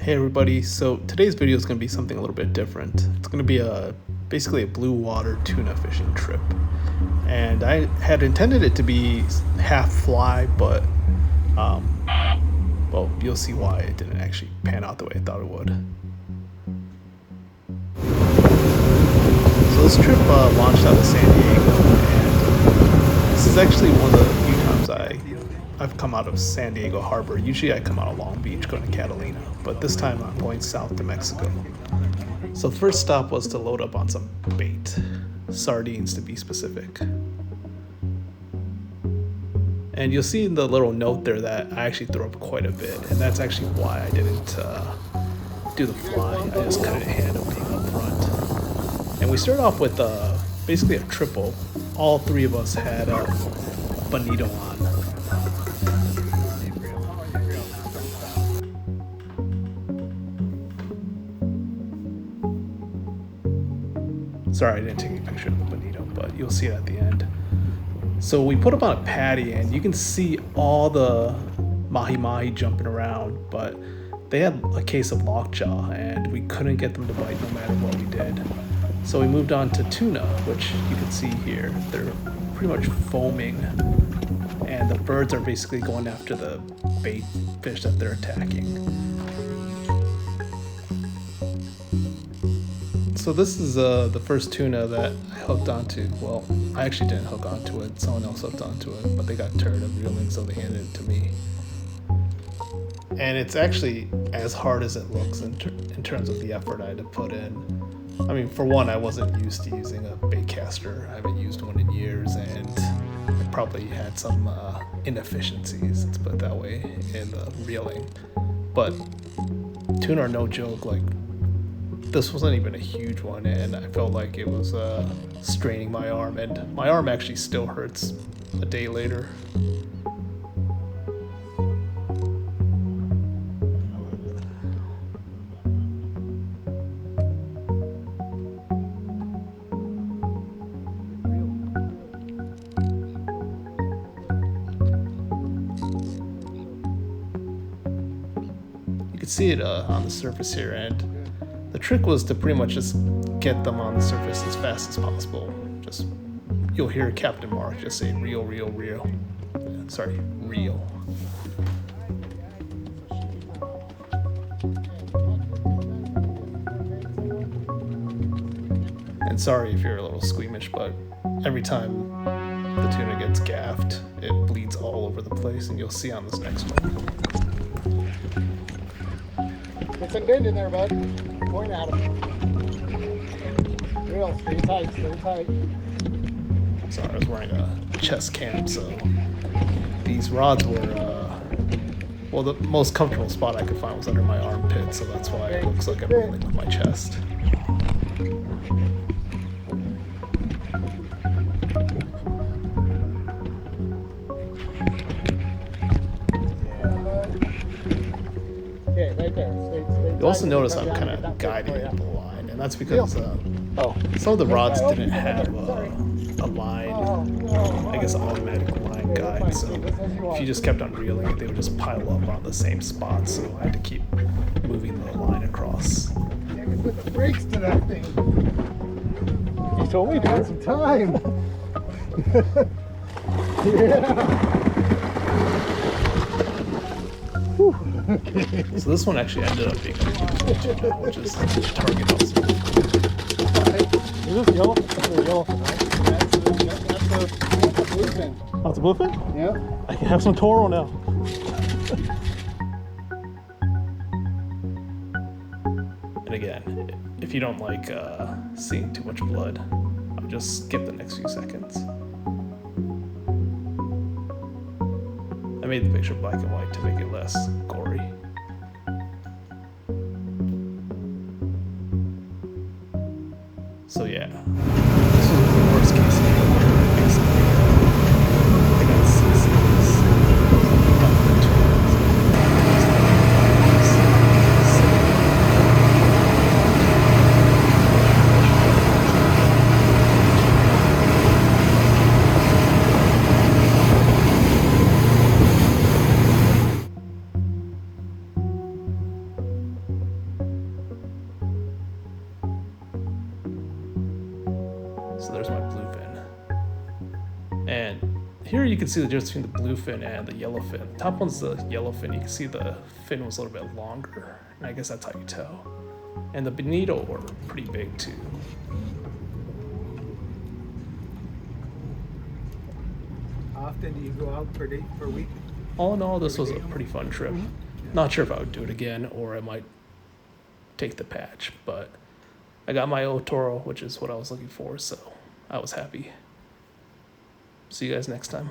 Hey everybody, so today's video is going to be something a little bit different. It's going to be basically a blue water tuna fishing trip. And I had intended it to be half fly, but well, you'll see why it didn't actually pan out the way I thought it would. So this trip launched out of San Diego, and this is actually one of the few times I've come out of San Diego Harbor. Usually I come out of Long Beach going to Catalina, but this time I'm going south to Mexico. So the first stop was to load up on some bait, sardines to be specific. And you'll see in the little note there that I actually threw up quite a bit, and that's actually why I didn't do the fly. I just cut it in hand up being up front. And we started off with basically a triple. All three of us had Bonito on. Sorry I didn't take a picture of the Bonito, but you'll see it at the end. So we put them on a patty, and you can see all the mahi-mahi jumping around, but they had a case of lockjaw, and we couldn't get them to bite no matter what we did. So we moved on to tuna, which you can see here. They're pretty much foaming, and the birds are basically going after the bait fish that they're attacking. So this is the first tuna that I hooked onto. Well, I actually didn't hook onto it. Someone else hooked onto it, but they got tired of reeling, so they handed it to me. And it's actually as hard as it looks in terms of the effort I had to put in. I mean, for one, I wasn't used to using a bait caster. I haven't used one in years, and I probably had some inefficiencies, let's put it that way, in the reeling. But tuna are no joke. Like, this wasn't even a huge one, and I felt like it was straining my arm, and my arm actually still hurts a day later. You can see it on the surface here, and the trick was to pretty much just get them on the surface as fast as possible. Just, you'll hear Captain Mark just say reel, reel, reel. Sorry, reel. And sorry if you're a little squeamish, but every time the tuna gets gaffed, it bleeds all over the place, and you'll see on this next one. Get some bend in there, bud. Point at him. Real, stay tight, stay tight. Sorry, I was wearing a chest cam, so these rods were, well, the most comfortable spot I could find was under my armpit, so that's why it looks like I'm reeling with my chest. Okay, right there. Stay You also notice I'm kind of guiding the line, and that's because some of the rods didn't have a line, I guess an automatic line guide, so if you just kept on reeling it, they would just pile up on the same spot, so I had to keep moving the line across. Yeah, we put the brakes to that thing. You told me to. Got some time. Yeah. Okay. So this one actually ended up being a tuna, which is target also. Is this yellow? That's the yellowfin, right? That's the bluefin. Oh, it's a bluefin? Yeah. I can have some Toro now. And again, if you don't like seeing too much blood, I'll just skip the next few seconds. I made the picture black and white to make it less gory. So yeah, this was the worst case scenario, basically. I got CCs. So there's my bluefin. And here you can see the difference between the bluefin and the yellowfin. The top one's the yellowfin. You can see the fin was a little bit longer. And I guess that's how you tell. And the bonito were pretty big too. How often do you go out per day, per week? All in all, this was a pretty fun trip. Not sure if I would do it again or I might take the patch, but I got my Otoro, which is what I was looking for, so I was happy. See you guys next time.